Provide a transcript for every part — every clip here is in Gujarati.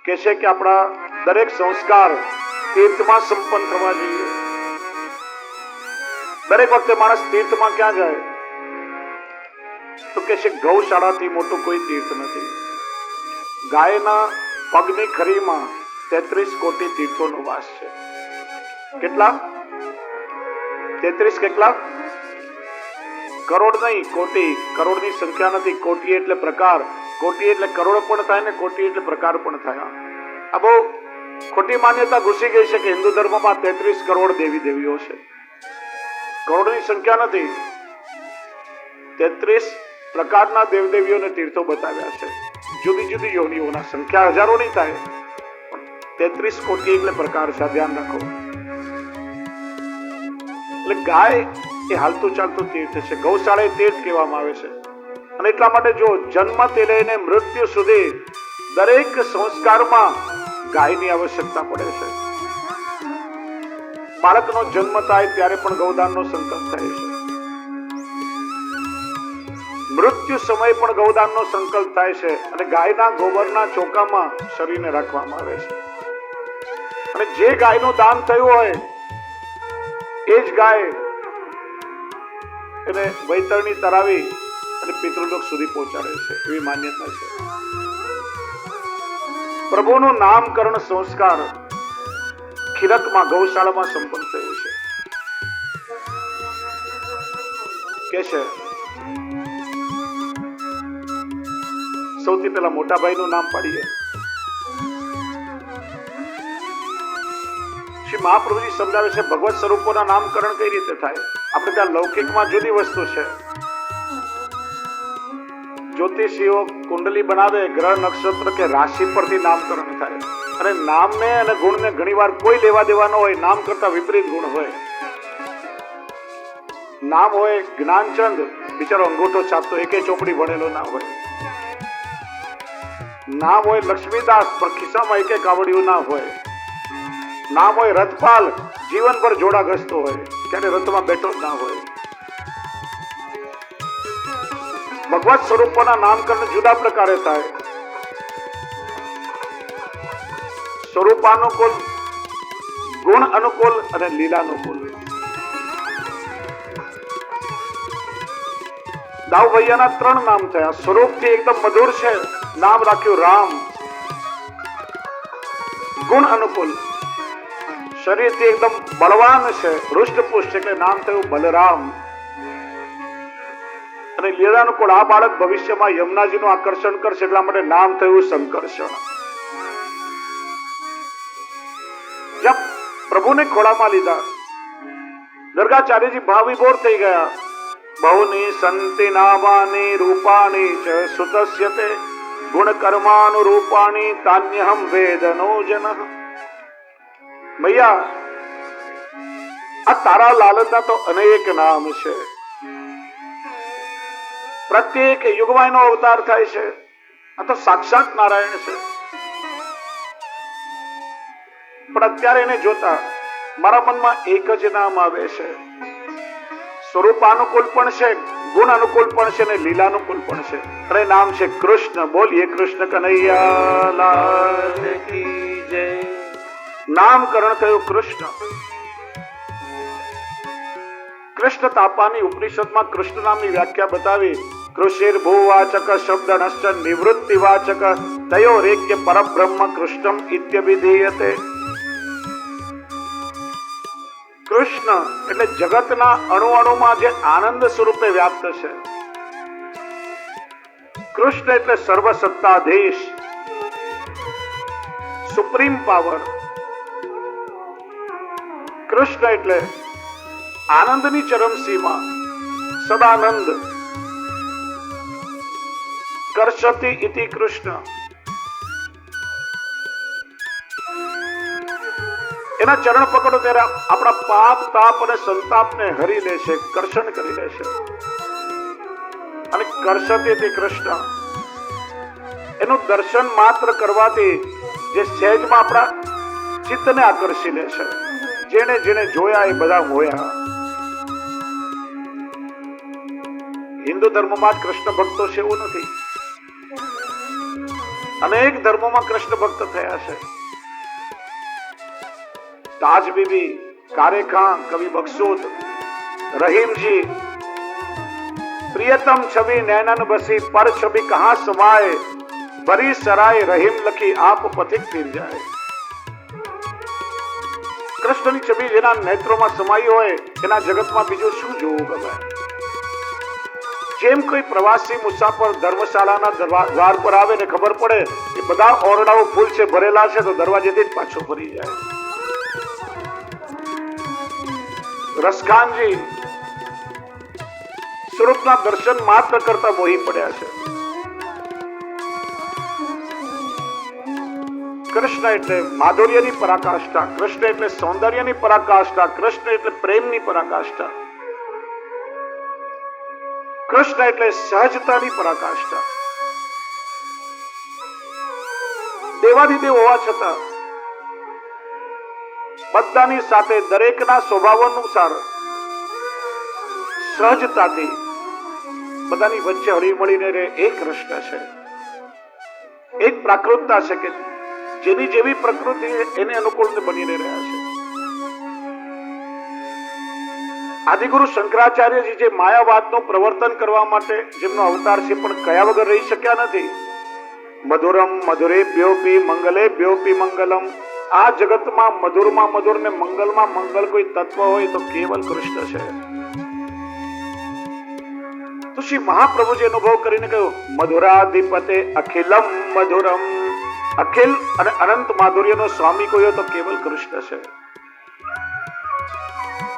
કે છે કે આપણા દરેક સંસ્કાર તીર્થમાં સંપન્ન થવા જોઈએ. દરેક વખતે માણસ તીર્થમાં ક્યાં જાય તો કે છે ગૌશાળાથી મોટું કોઈ તીર્થ નથી. ગાયના પગની ખરીમાં 33 કોટી તીર્થોનો વાસ છે. કેટલા? 33 કેટલા? કરોડ નહીં, કોટી. કરોડની સંખ્યા નથી. કોટી એટલે પ્રકાર. કોટી એટલે કરોડ પણ થાય ને કોટી એટલે પ્રકાર પણ થાય. આ બહુ ખોટી માન્યતા ઘૂસી ગઈ છે કે હિન્દુ ધર્મમાં 33 કરોડ દેવી દેવીઓ છે. કરોડની સંખ્યા નથી. 33 પ્રકારના દેવદેવીઓને તીર્થો બતાવ્યા છે. જુદી જુદી યોનિઓના. સંખ્યા હજારોની થાય, 33 કોટી એટલે પ્રકાર છે. ધ્યાન રાખો. એટલે ગાય એ હાલતું ચાલતું તીર્થ છે. ગૌશાળા તીર્થ કહેવામાં આવે છે. અને એટલા માટે જો જન્મથી લઈને મૃત્યુ સુધી દરેક સંસ્કારમાં ગાયની આવશ્યકતા પડે છે. બાળકનો જન્મ થાય ત્યારે પણ ગૌદાનનો સંકલ્પ થાય છે. મૃત્યુ સમય પણ ગૌદાનનો સંકલ્પ થાય છે. અને ગાયના ગોબરના ચોકામાં શરીરને રાખવામાં આવે છે. અને જે ગાયનું દાન થયું હોય એ જ ગાય એને વૈતરણી તરાવી અને પિતૃલોક સુધી પહોંચાડે છે. એવી માન્યતા છે. પ્રભુનું નામકરણ સંસ્કાર ખીરકમાં ગૌશાળામાં સંપન્ન થયું છે. કે છે સૌથી પહેલા મોટા ભાઈનું નામ પાડીએ. શ્રી મહાપ્રભુજી સમજાવે છે ભગવત સ્વરૂપોના નામકરણ કઈ રીતે થાય. આપણે ત્યાં લૌકિકમાં જુદી વસ્તુ છે. જ્યોતિષીઓ કુંડલી બનાવે, ગ્રહ નક્ષત્ર કે રાશિ પરથી નામકરણ થાય. અને નામને અને ગુણને ઘણીવાર કોઈ લેવા દેવા ન હોય. નામ કરતા વિપરીત ગુણ હોય. નામ હોય જ્ઞાનચંદ, બિચારો અંગૂઠો છાપતો, એકે ચોપડી ભણેલો ના હોય. નામ હોય લક્ષ્મીદાસ, પણ ખિસ્સામાં એકે કાવડિયું ના હોય. નામ હોય રથપાલ, જીવન પર જોડા ઘસતો હોય, ક્યારે રથમાં બેઠો જ ના હોય. ભગવત સ્વરૂપોના નામકરણ જુદા પ્રકારે થાય. સ્વરૂપાનુકૂળ, ગુણ અનુકૂળ અને લીલાનુકૂળ. દાઉ ભૈયાના 3 નામ થયા. સ્વરૂપથી એકદમ મધુર છે, નામ રાખ્યું રામ. ગુણ અનુકૂળ, શરીરથી એકદમ બળવાન છે, હૃષ્ટપુષ્ટ, એટલે નામ થયું બલરામ. અને લીલાનુકૂળ, આ બાળક ભવિષ્યમાં યમુનાજીનું આકર્ષણ કરશે, એટલા માટે નામ થયું સંકર્ષણ. જબ પ્રભુને ખોળામાં લીધા, ગર્ગાચાર્યજી ભાવ વિભોર થઈ ગયા. બહુની સંતિ નામાની રૂપાણી ચ સુતસ્ય તે ગુણ કર્માનુરૂપાણી તાન્યહમ વેદનો જન. ભૈયા, આ તારા લાલનના તો અનેક નામ છે. પ્રત્યેક યુગમાં એનો અવતાર થાય છે. આ તો સાક્ષાત નારાયણ છે. પણ અત્યારે એને જોતા મારા મનમાં એક જ નામ આવે છે. સ્વરૂપાનુકૂળ પણ છે, ગુણ અનુકૂળ પણ છે, અને લીલાનુકૂળ પણ છે. અને નામ છે કૃષ્ણ. બોલીએ કૃષ્ણ કનૈયા લાલ કી જય. નામકરણ થયું કૃષ્ણ. કૃષ્ણ તાપાની ઉપનિષદમાં કૃષ્ણ નામની વ્યાખ્યા બતાવી. કૃષિર ભૂવાચક શબ્દનશ્ચ નિવૃત્તિવાચક તયોરેક્ય પરબ્રહ્મ કૃષ્ણમ ઇત્યભિધીયતે. કૃષ્ણ એટલે જગતના અણુ અણુમાં જે આનંદ સ્વરૂપે વ્યાપ્ત છે. કૃષ્ણ એટલે સર્વસત્તાધીશ, સુપ્રીમ પાવર. કૃષ્ણ એટલે આનંદની ચરમસીમા, સદાનંદ. કર્ષતિ ઇતિ કૃષ્ણ. એના ચરણ પકડો ત્યારે આપણા પાપ, તાપ અને સંતાપને હરી લે છે, કર્ષણ કરી લે છે. અને કર્ષતિ ઇતિ કૃષ્ણ, એનું દર્શન માત્ર કરવાથી જે સહેજમાં આપણા ચિત્તને આકર્ષી લે છે. જેને જેને જોયા એ બધા મોયા. હિન્દુ ધર્મમાં જ કૃષ્ણ ભક્તો છે એવું નથી. અનેક ધર્મોમાં કૃષ્ણ ભક્ત થયા છે. તાજ બીબી, કારે ખાન, કવિ બક્ષુદ, રહીમજી, પ્રિયતમ છબી નૈનન બસી, પર છબી કહા સમાય, ભરી સરાય રહીમ લખી આપ પથિક ફીર જાય. કૃષ્ણની છબી જેના નેત્રોમાં સમાઈ હોય એના જગતમાં બીજું શું જોવું ગમે. જેમ કોઈ પ્રવાસી મુસાફર ધર્મશાળાના દ્વાર પર આવે ને ખબર પડે કે બધા ઓરડાઓ ફૂલ છે, ભરેલા છે, તો દરવાજેથી જ પાછો ફરી જાય. રસખાનજી સ્વરૂપના દર્શન માત્ર કરતા મોહી પડ્યા છે. કૃષ્ણ એટલે માધુર્યની પરાકાષ્ઠા, કૃષ્ણ એટલે સૌંદર્યની પરાકાષ્ઠા, કૃષ્ણ એટલે પ્રેમની પરાકાષ્ઠા, કૃષ્ણ એટલે સહજતાની પરાકાષ્ઠા. દેવાધિદેવ હોવા છતાં બધાની સાથે દરેકના સ્વભાવ અનુસાર સહજતાથી બધાની વચ્ચે હળી મળીને રહે એ કૃષ્ણ છે. એક પ્રાકૃતતા છે કે જેની જેવી પ્રકૃતિ એને અનુકૂળ બનીને રહ્યા છે. આદિગુરુ શંકરાચાર્યજી જે માયાવાદનું પ્રવર્તન કરવા માટે જેમનો અવતાર છે પણ કયા વગર રહી શક્યા નથી. મધુરમ મધુરેભ્યોપી મંગલેભ્યોપી મંગલમ. આ જગતમાં મધુરમાં મધુર ને મંગલમાં મંગલ કોઈ તત્વ હોય તો કેવલ કૃષ્ણ છે. તો શ્રી મહાપ્રભુજી અનુભવ કરીને કહ્યું, મધુરાધિપતે અખિલમ મધુરમ. અખિલ અને અનંત માધુર્યનો સ્વામી કોઈ તો કેવલ કૃષ્ણ છે.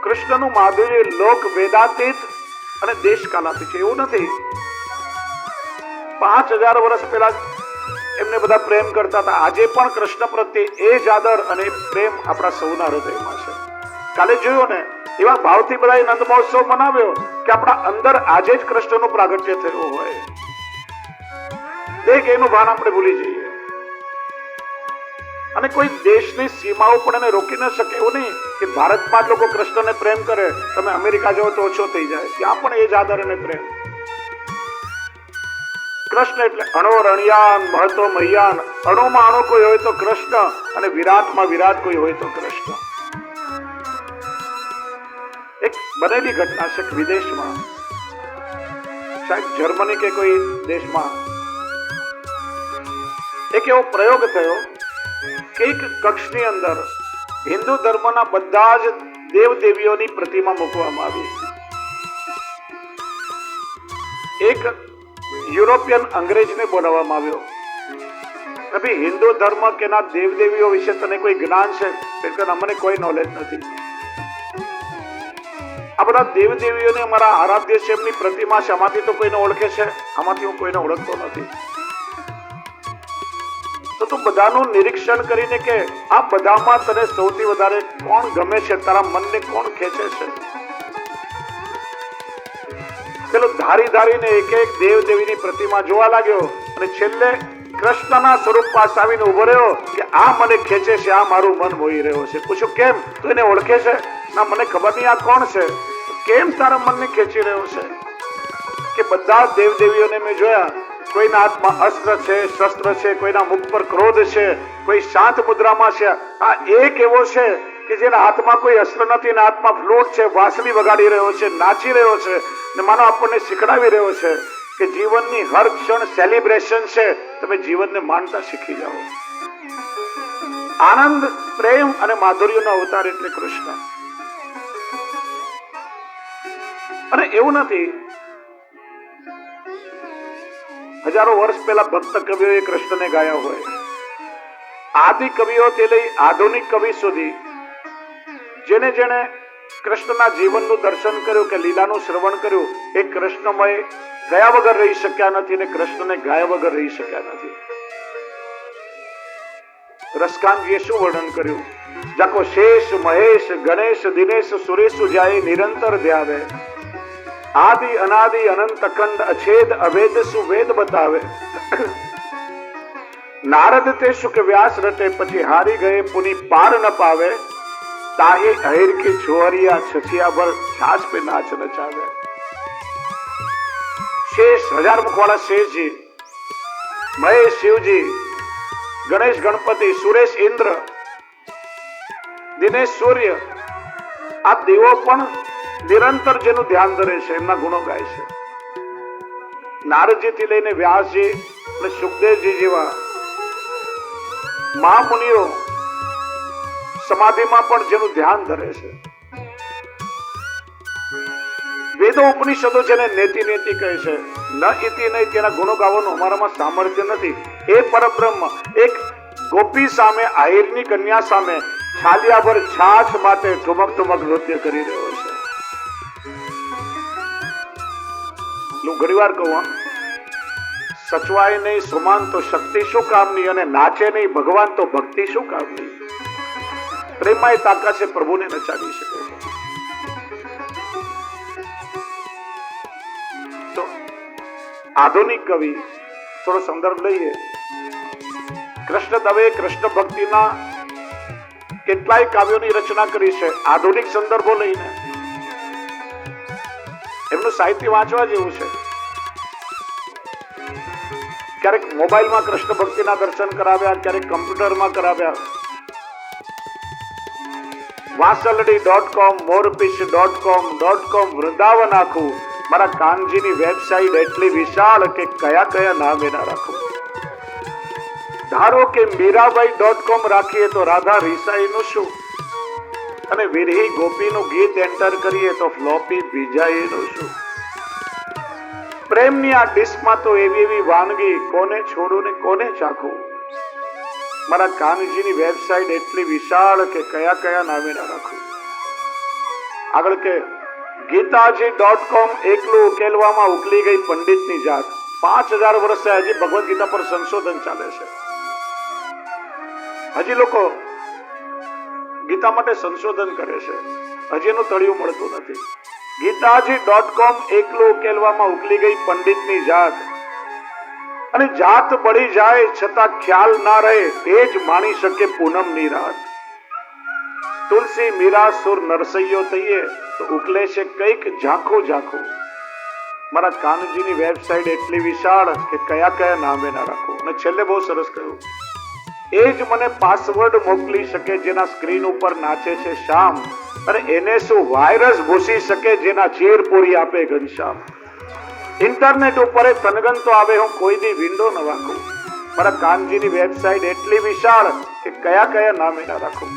કૃષ્ણનું માધુર્ય લોક વેદાતીત અને દેશ કાલાતીત છે એવું નથી. 5000 વર્ષ પહેલા એમને બધા પ્રેમ કરતા હતા. આજે પણ કૃષ્ણ પ્રત્યે એ જ આદર અને પ્રેમ આપણા સૌના હૃદયમાં છે. કાલે જોયું ને એવા ભાવથી બધા નંદ મહોત્સવ મનાવ્યો કે આપણા અંદર આજે જ કૃષ્ણનું પ્રાગટ્ય થયું હોય. દેખ એનું ભાન આપણે ભૂલી જઈએ. અને કોઈ દેશની સીમાઓ પણ એને રોકી ન શકે એવું નહીં કે ભારતમાં જ લોકો કૃષ્ણને પ્રેમ કરે, તમે અમેરિકા જાઓ તો ઓછો થઈ જાય. ત્યાં પણ એ જ આદર અને પ્રેમ. કૃષ્ણ એટલે અણો રણિયાન મહત્વ મહ્યાન. અણુમાં અણુ કોઈ હોય તો કૃષ્ણ અને વિરાટમાં વિરાટ કોઈ હોય તો કૃષ્ણ. એક બનેલી ઘટના છે વિદેશમાં, શાયદ જર્મની કે કોઈ દેશમાં એક એવો પ્રયોગ થયો કે એક કક્ષની અંદર હિન્દુ ધર્મના બધા જ દેવ દેવીઓની પ્રતિમા મૂકવામાં આવી. એક યુરોપિયન અંગ્રેજને બોલાવવામાં આવ્યો. ભાઈ હિન્દુ ધર્મ કે ના દેવ દેવીઓ વિશે તને કોઈ જ્ઞાન છે? અમને કોઈ નોલેજ નથી. આ બધા દેવ દેવીઓને અમારા આરાધ્ય છે, એમની પ્રતિમા છે, આમાંથી તો કોઈને ઓળખે છે? આમાંથી હું કોઈને ઓળખતો નથી. તો તું બધાનું નિરીક્ષણ કરીને કે આ બધામાં તને સૌથી વધારે કોણ ગમે છે, તારા મનને કોણ ખેંચે છે? પેલો ધારી ધારીને એક એક દેવ દેવીની પ્રતિમા જોવા લાગ્યો અને છેલ્લે કૃષ્ણના સ્વરૂપ પાસે આવીને ઉભો રહ્યો કે આ મને ખેંચે છે, આ મારું મન મોહી રહ્યો છે. પૂછ્યું કેમ? તું એને ઓળખે છે? ના, મને ખબર નહીં આ કોણ છે. કેમ તારા મનને ખેંચી રહ્યો છે? કે બધા દેવ દેવીઓને મેં જોયા, કોઈના હાથમાં અસ્ત્ર છે, શસ્ત્ર છે, કોઈના મુખ પર ક્રોધ છે, કોઈ શાંત મુદ્રામાં છે. આ એક એવો છે કે જેના હાથમાં કોઈ અસ્ત્ર નથી, એના હાથમાં ફ્લૂટ છે, વાંસળી વગાડી રહ્યો છે, નાચી રહ્યો છે ને માનો આપણને શીખડાવી રહ્યો છે કે જીવનની હર ક્ષણ સેલિબ્રેશન છે, તમે જીવનને માણતા શીખી જાઓ. આનંદ, પ્રેમ અને માધુર્યનો અવતાર એટલે કૃષ્ણ. અને એવું નથી હજારો વર્ષ પહેલા ભક્ત કવિઓએ કૃષ્ણને ગાયા હોય. આદિ કવિઓથી લઈ આધુનિક કવિ સુધી જેને જેને કૃષ્ણના જીવનનું દર્શન કર્યું કે લીલાનું શ્રવણ કર્યું એ કૃષ્ણમય ગયા વગર રહી શક્યા નથી ને કૃષ્ણને ગાયા વગર રહી શક્યા નથી. રસકાનજીએ શું વર્ણન કર્યું? જાકો શેષ મહેશ ગણેશ દિનેશ સુરેશુ જાય નિરંતર ધ્યાવે, આદિ અનાદિ અનંત અખંડ અછેદ અભેદ સુવેદ બતાવે. નારદ તે શુક વ્યાસ રટે પછી હારી ગયે પુની પાર ન પાવે, તાહે અહેર કી છોહરિયા છછિયા ભર છાસ पे नाच नचावे. शेष हजार मुख वाला शेष जी, महेश शिव जी, ગણેશ ગણપતિ, સુરેશ ઇન્દ્ર, દિનેશ સૂર્ય, આ દેવો પણ નિરંતર જેનું ધ્યાન ધરે છે એમના ગુણો ગાય છે. નારદજી થી લઈને વ્યાસજી અને સુખદેવજી જેવા મહામુનિઓ સમાધિમાં પણ જેનું ધ્યાન ધરે છે. વેદો ઉપનિષદો જેને નેતિ નેતિ કહે છે, ન ઇતિ નહીં, તેના ગુણો ગાવાનું અમારામાં સામર્થ્ય નથી. એ પરબ્રહ્મ એક ગોપી સામે, આહિરની કન્યા સામે છાલિયાભર છાછ માટે ઠુમક ઠુમક નૃત્ય કરી રહ્યો છે. હું ઘણી વાર કહું, સચવાય નહીં સુમાન તો શક્તિ શું કામની, અને નાચે નહીં ભગવાન તો ભક્તિ શું કામની. પ્રેમમાં એ તાકાત છે, પ્રભુને નચાવી શકે છે. તો આધુનિક કવિ થોડો સંદર્ભ લઈએ. કૃષ્ણ દવે કૃષ્ણ ભક્તિના કેટલાય કાવ્યોની રચના કરી છે આધુનિક સંદર્ભો લઈને. એમનું સાહિત્ય વાંચવા જેવું છે. ક્યારેક મોબાઈલમાં કૃષ્ણ ભક્તિના દર્શન કરાવ્યા, ક્યારેક કમ્પ્યુટરમાં કરાવ્યા. વાસલડી.com, મોરપીશ.com, વૃંદાવન આખું મારા કાનજીની વેબસાઇટ એટલી વિશાળ કે કયા કયા નામ એના રાખું. ધારો કે મીરાબાઈ.com રાખીએ તો રાધા રીસાઈનું શું, અને વિરહી ગોપીનું ગીત એન્ટર કરીએ તો ફ્લોપી બીજાઈનું શું. પ્રેમની આ ડિસ્કમાં તો એવી એવી વાનગી કોને છોડું ને કોને ચાખું. મારા કાનજીની વેબસાઇટ એટલી વિશાળ કે કયા કયા નામે ના રાખું. આગળ કે ગીતાજી.com એકલું ઉકેલવામાં ઉકલી ગઈ પંડિતની જાત. 5000 વર્ષે હજી ભગવદ ગીતા પર સંશોધન ચાલે છે. હજી લોકો ગીતા માટે સંશોધન કરે છે, હજી એનું તળિયું મળતું નથી. ગીતાજી.com એકલું ઉકેલવામાં ઉકલી ગઈ પંડિતની જાત. અને જાત બળી જાય છતાં ખ્યાલ ના રહે, તે જ માણી શકે પૂનમની રાત. તુલસી મીરા સુર નરસૈયો થઈએ તો ઉકલે છે કઈક ઝાંખું ઝાંખું. મારા કાનજીની વેબસાઇટ એટલી વિશાળ કે કયા કયા નામે ના રાખું. અને છેલ્લે બહુ સરસ કહ્યું, એ જ મને પાસવર્ડ મોકલી શકે જેના સ્ક્રીન ઉપર નાચે છે શામ, અને એને શું વાયરસ ઘૂસી શકે જેના ચીર પૂરી આપે ઘનશ્યામ. ઇન્ટરનેટ ઉપર તનગન તો આવે, હું કોઈ દી વિન્ડો ન વાંકું. મારા કાનજીની વેબસાઇટ એટલી વિશાળ કે કયા કયા નામે ના રાખું.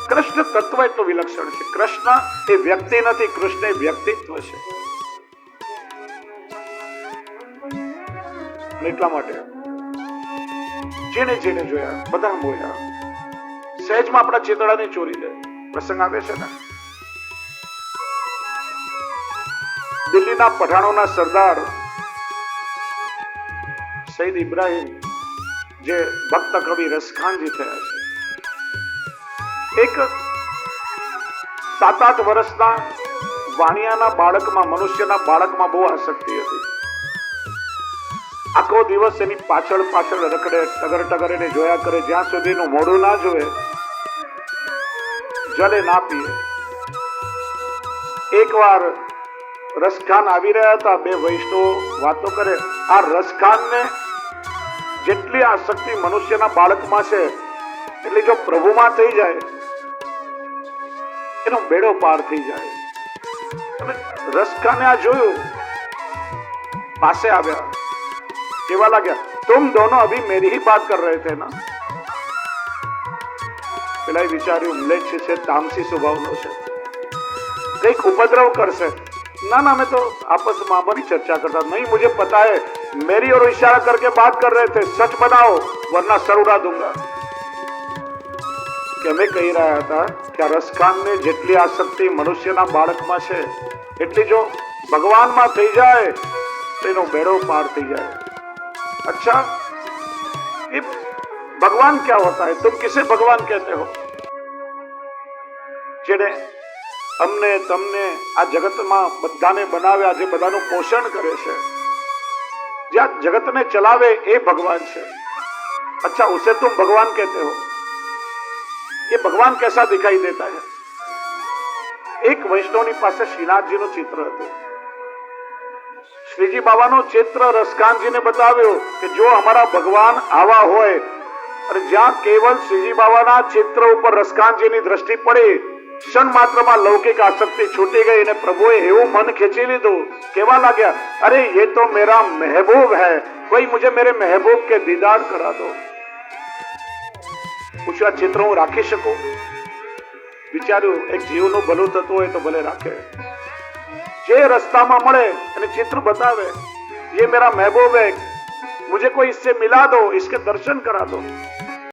કૃષ્ણ તત્વ એટલું વિલક્ષણ છે. કૃષ્ણ એ વ્યક્તિ નથી, કૃષ્ણ એ વ્યક્તિત્વ છે. એટલા માટે જેને જેને જોયા બધા બોલ્યા. સહેજમાં આપણા ચેતડાને ચોરી લે પ્રસંગ આવે છે ને. દિલ્હીના પઠાણોના સરદાર સઈદ ઇબ્રાહિમ, જે ભક્ત કવિ રસખાનજી થયા છે, એક 7-8 વર્ષના વાણિયાના બાળકમાં, મનુષ્યના બાળકમાં બહુ આસક્તિ હતી. આખો દિવસ એની પાછળ પાછળ રખડે, ટગર ટગર એને જોયા કરે, જ્યાં સુધી એનું મોઢું ના જોવે, જલે ના પીએ. એકવાર રસખાન આવી રહ્યા હતા, બે વૈષ્ણવો વાતો કરે. આ રસખાનને જેટલી આસક્તિ મનુષ્યના બાળકમાં છે એટલી જો પ્રભુમાં થઈ જાય એનો બેડો પાર થઈ જાય. અને રસખાને આ જોયું, પાસે આવ્યા, કેવા લાગ્યા, तुम दोनों अभी मेरी ही बात कर रहे थे ना. પેલા વિચાર્યું મ્લેચ્છ છે, તામસી સ્વભાવનો છે, કઈક ઉપદ્રવ કરશે. ना ना मैं तो आपस में हमारी चर्चा करता. नहीं, मुझे पता है, मेरी और इशारा करके बात कर रहे थे. सच बताओ वरना सर उड़ा दूंगा. કે અમે કહી રહ્યા હતા કે આ રસખાનને જેટલી આસક્તિ મનુષ્યના બાળકમાં છે એટલી જો ભગવાનમાં થઈ જાય તો એનો બેડો પાર થઈ જાય. अच्छा, ये भगवान क्या होता है? तुम किसे भगवान कहते हो? જેને અમને તમને આ જગતમાં બધાને બનાવ્યા, જે બધાનું પોષણ કરે છે, જે આ જગતને ચલાવે એ ભગવાન છે. अच्छा, उसे तुम भगवान कहते हो? ये भगवान कैसा दिखाई देता है? એક વૈષ્ણવની પાસે શ્રીનાથજીનું ચિત્ર હતું. શ્રીજી બાબાનો ચિત્ર રસકાંતજીને બતાવ્યો કે જો અમારા ભગવાન આવા હોય, અને જ્યાં કેવલ શ્રીજી બાબાના ચિત્ર ઉપર રસકાંતજીની દ્રષ્ટિ પડી, ક્ષણ માત્રમાં લૌકિક આસક્તિ છૂટી ગઈ અને પ્રભુએ એવું મન ખેંચી લીધું, કેવા લાગ્યા, અરે ये तो मेरा महबूब है, कोई मुझे मेरे महबूब के दीदार करा दो। પૂછ્યું આ ચિત્ર હું રાખી શકું? વિચાર્યું એક જીવનું ભલું થતું હોય તો ભલે રાખે, જે રસ્તામાં મળે અને ચિત્ર બતાવે, ये मेरा महबूब है, मुझे कोई इससे मिला दो, इसके दर्शन करा दो।